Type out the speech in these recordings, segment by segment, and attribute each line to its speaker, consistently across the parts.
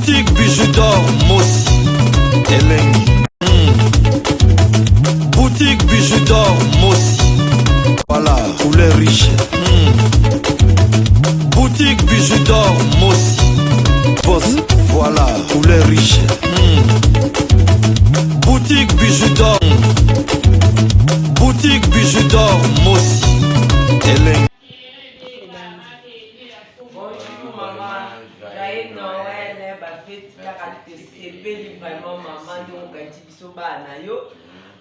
Speaker 1: Boutique bijoux d'or Moss Elengi. Boutique bijoux d'or Moss. Voilà, couleur riche. Boutique bijoux d'or Moss. Boss, voilà, couleur riche. Boutique bijoux d'or. Boutique bijoux d'or Moss Elengi.
Speaker 2: Bonjour maman, joyeux Noël, bafeti kaka tesepeli vraiment maman donc biso bana yo.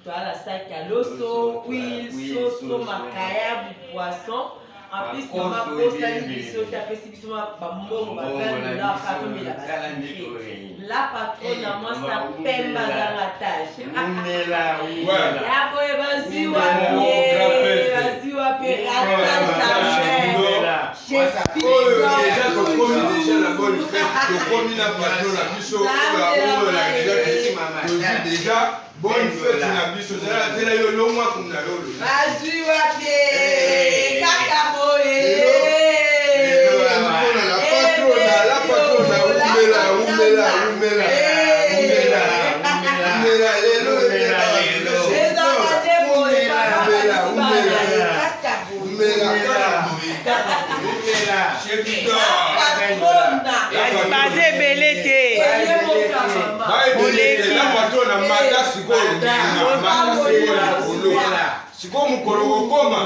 Speaker 2: Toi la sac à loso, huile, sauce, makaya, poisson. En plus maman posali biso tapesi biso bambongo bafeli la patronne la basi. La patronne à moi sa pemba zanga tâche. Ya boye bazi wa pied, bazi wa pied
Speaker 3: déjà la bonne fête, commis la patronne la biso, déjà bonne fête la biso, c'est là yo lo moi comme la lolo.
Speaker 2: Bazi wa pied, kaka boye.
Speaker 3: La patronne, umela.
Speaker 4: Basé belete.
Speaker 3: La patronne mata siko mukolo koma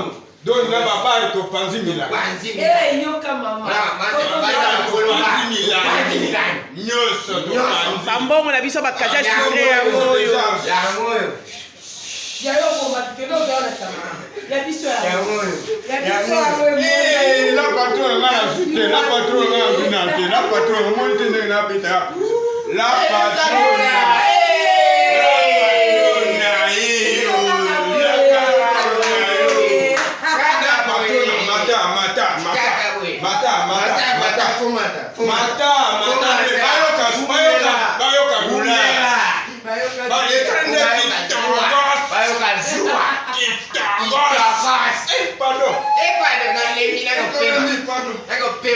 Speaker 3: donc na baba to panzimila.
Speaker 2: Eh yoka mama.
Speaker 3: Nyoso to panzimila.
Speaker 4: Bambongo na biso bakaza sucre yango yo.
Speaker 2: Ya yo ko matukelo za sama. Ya biso ya moyo.
Speaker 3: La patronne na sucre, la patronne na vinante, la patronne monte na bita. La patronne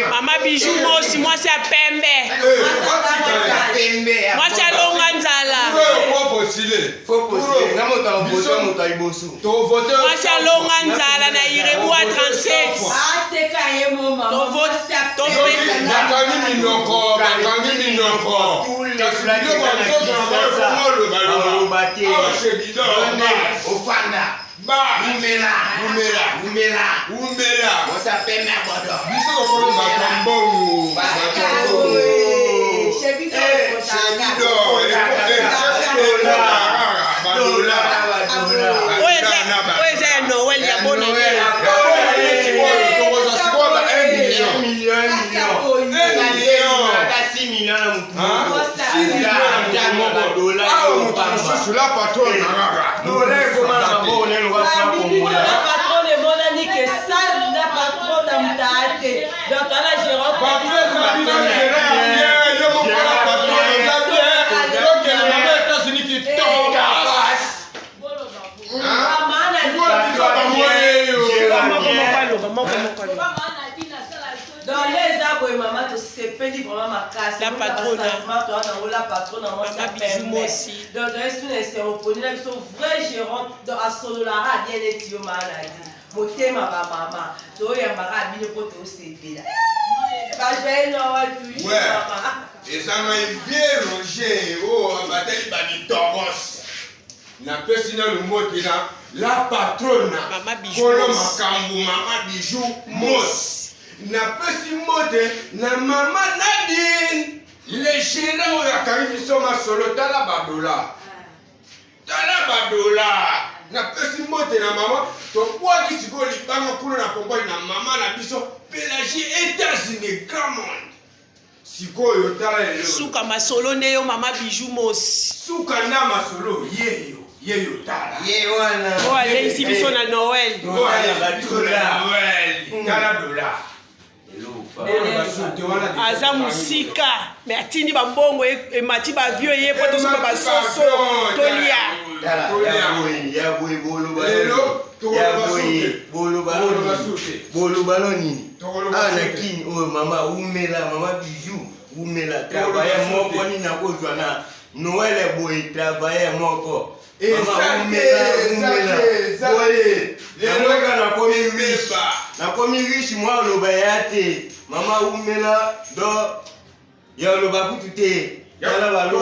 Speaker 4: Mama bijou mosi mwasi ya pembe. Mwasi ya longa nzala. Mwasi ya longa nzala na Irebu a 37.
Speaker 3: Umela.
Speaker 5: Você pena bodo.
Speaker 3: Biso ko ko bakambo. La patronne
Speaker 2: dans les arbres et maman te sepeli vraiment ma casse.
Speaker 4: La patronne.
Speaker 2: La patronne moi ça
Speaker 4: bijou aussi.
Speaker 2: Donc est ce cérémonie là ils sont vrais gérants dans la sololara bien les tio maladi. Motema ba mama. To ya mbaka bile pote au sepela. Ba j'ai no
Speaker 3: ouais. Et ça m'a bien rongé oh abateli ba di toros. Na pesina le mot là la patronne.
Speaker 4: Mama bijou.
Speaker 3: Kolo makambu mama bijou Moss. Na pesi mote na mama Nadine les gérants ya karibi soma solo tala badola na pesi mote na mama to kwa kisiko libanga kuna na kompani na mama na biso Pélagie États-Unis grand monde siko yo tala lelo
Speaker 4: suka masolo ne yo mama bijou mosi
Speaker 3: suka na masolo yeyo tala
Speaker 5: wana
Speaker 4: o ale ici biso na Noël
Speaker 3: tala dola
Speaker 4: aza musika me atindi bambongo emati bavio ye po tosoba basoso tolia
Speaker 5: bolo nini ana kini oyo mama umela mama bijou umela travailler moko ni na kozwa na Noël boy travailler moko. Na komi riche moi lo bayate. Mama umela do ya lo bakutu te. Yala ba lo.